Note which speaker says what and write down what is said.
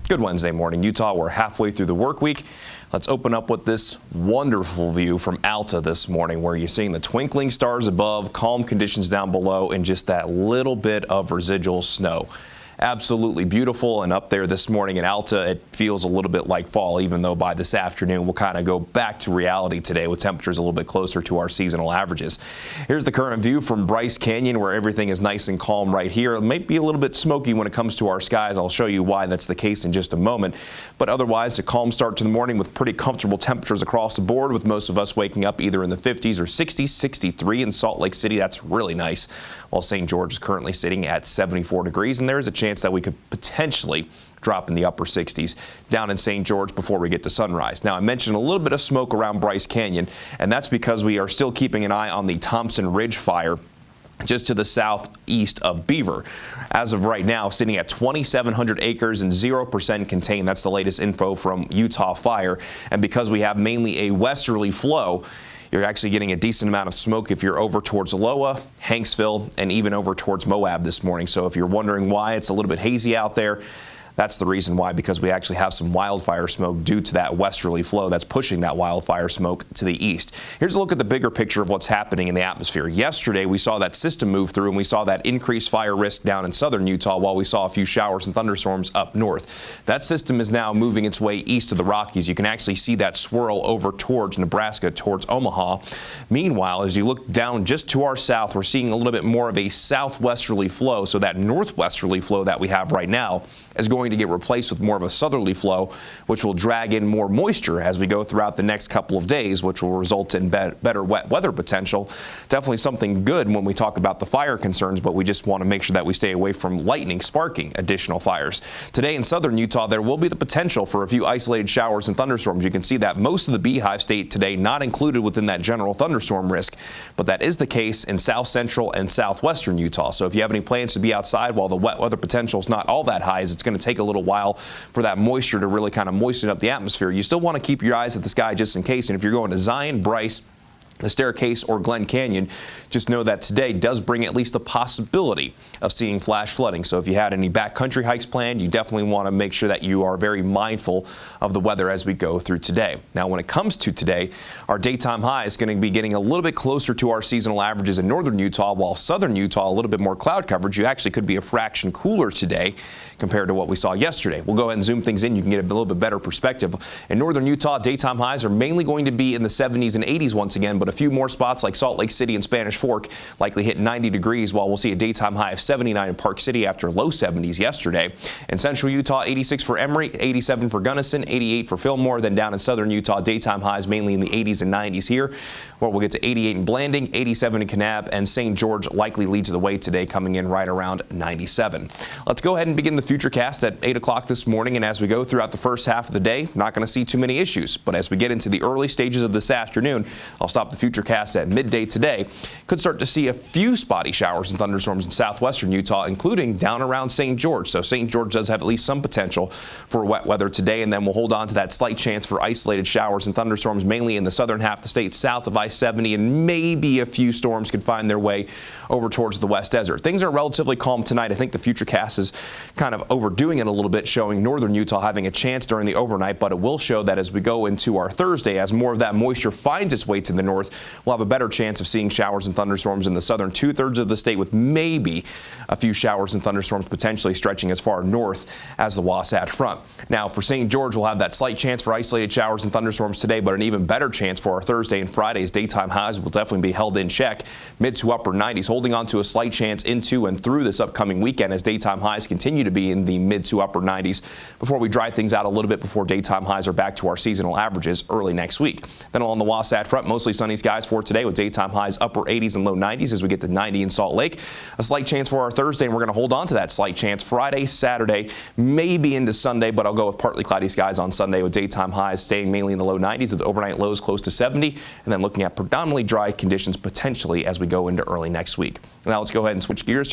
Speaker 1: Good Wednesday morning, Utah. We're halfway through the work week. Let's open up with this wonderful view from Alta this morning, where you're seeing the twinkling stars above, calm conditions down below, and just that little bit of residual snow. Absolutely beautiful. And up there this morning in Alta, it feels a little bit like fall, even though by this afternoon we'll kind of go back to reality today with temperatures a little bit closer to our seasonal averages. Here's the current view from Bryce Canyon, where everything is nice and calm right here. It might be a little bit smoky when it comes to our skies. I'll show you why that's the case in just a moment. But otherwise, a calm start to the morning with pretty comfortable temperatures across the board, with most of us waking up either in the 50s or 60s, 63 in Salt Lake City. That's really nice. While St. George is currently sitting at 74 degrees, and there is a chance that we could potentially drop in the upper 60s down in St. George before we get to sunrise. Now, I mentioned a little bit of smoke around Bryce Canyon, and that's because we are still keeping an eye on the Thompson Ridge fire just to the southeast of Beaver. As of right now, sitting at 2,700 acres and 0% contained. That's the latest info from Utah Fire. And because we have mainly a westerly flow, you're actually getting a decent amount of smoke if you're over towards Aloha, Hanksville, and even over towards Moab this morning. So if you're wondering why it's a little bit hazy out there, that's the reason why, because we actually have some wildfire smoke due to that westerly flow that's pushing that wildfire smoke to the east. Here's a look at the bigger picture of what's happening in the atmosphere. Yesterday, we saw that system move through, and we saw that increased fire risk down in southern Utah, while we saw a few showers and thunderstorms up north. That system is now moving its way east of the Rockies. You can actually see that swirl over towards Nebraska, towards Omaha. Meanwhile, as you look down just to our south, we're seeing a little bit more of a southwesterly flow. So that northwesterly flow that we have right now is going to get replaced with more of a southerly flow, which will drag in more moisture as we go throughout the next couple of days, which will result in better wet weather potential. Definitely something good when we talk about the fire concerns, but we just want to make sure that we stay away from lightning sparking additional fires. Today in southern Utah, there will be the potential for a few isolated showers and thunderstorms. You can see that most of the Beehive State today not included within that general thunderstorm risk, but that is the case in south central and southwestern Utah. So if you have any plans to be outside while the wet weather potential is not all that high, as it's going to take a little while for that moisture to really kind of moisten up the atmosphere, you still want to keep your eyes at the sky just in case. And if you're going to Zion, Bryce, the Staircase, or Glen Canyon, just know that today does bring at least the possibility of seeing flash flooding. So if you had any backcountry hikes planned, you definitely want to make sure that you are very mindful of the weather as we go through today. Now, when it comes to today, our daytime high is going to be getting a little bit closer to our seasonal averages in northern Utah, while southern Utah, a little bit more cloud coverage. You actually could be a fraction cooler today compared to what we saw yesterday. We'll go ahead and zoom things in. You can get a little bit better perspective. In northern Utah, daytime highs are mainly going to be in the 70s and 80s once again, but a few more spots like Salt Lake City and Spanish Fork likely hit 90 degrees, while we'll see a daytime high of 79 in Park City after low 70s yesterday. In central Utah, 86 for Emory, 87 for Gunnison, 88 for Fillmore. Then down in southern Utah, daytime highs mainly in the 80s and 90s here, where we'll get to 88 in Blanding, 87 in Kanab, and St. George likely leads the way today, coming in right around 97. Let's go ahead and begin the futurecast at 8 o'clock this morning, and as we go throughout the first half of the day, not going to see too many issues. But as we get into the early stages of this afternoon, I'll stop the futurecast at midday today. Could start to see a few spotty showers and thunderstorms in southwestern Utah, including down around St. George. So St. George does have at least some potential for wet weather today, and then we'll hold on to that slight chance for isolated showers and thunderstorms mainly in the southern half of the state, south of I-70, and maybe a few storms could find their way over towards the West Desert. Things are relatively calm tonight. I think the futurecast is kind of overdoing it a little bit, showing northern Utah having a chance during the overnight, but it will show that as we go into our Thursday, as more of that moisture finds its way to the north, we'll have a better chance of seeing showers and thunderstorms in the southern two-thirds of the state, with maybe a few showers and thunderstorms potentially stretching as far north as the Wasatch Front. Now, for St. George, we'll have that slight chance for isolated showers and thunderstorms today, but an even better chance for our Thursday and Friday's daytime highs will definitely be held in check, mid to upper 90s, holding on to a slight chance into and through this upcoming weekend as daytime highs continue to be in the mid to upper 90s before we dry things out a little bit before daytime highs are back to our seasonal averages early next week. Then along the Wasatch Front, mostly sunny skies for today with daytime highs upper 80s and low 90s as we get to 90 in Salt Lake. A slight chance for our Thursday, and we're going to hold on to that slight chance Friday, Saturday, maybe into Sunday, but I'll go with partly cloudy skies on Sunday with daytime highs staying mainly in the low 90s with overnight lows close to 70, and then looking at predominantly dry conditions potentially as we go into early next week. Now let's go ahead and switch gears.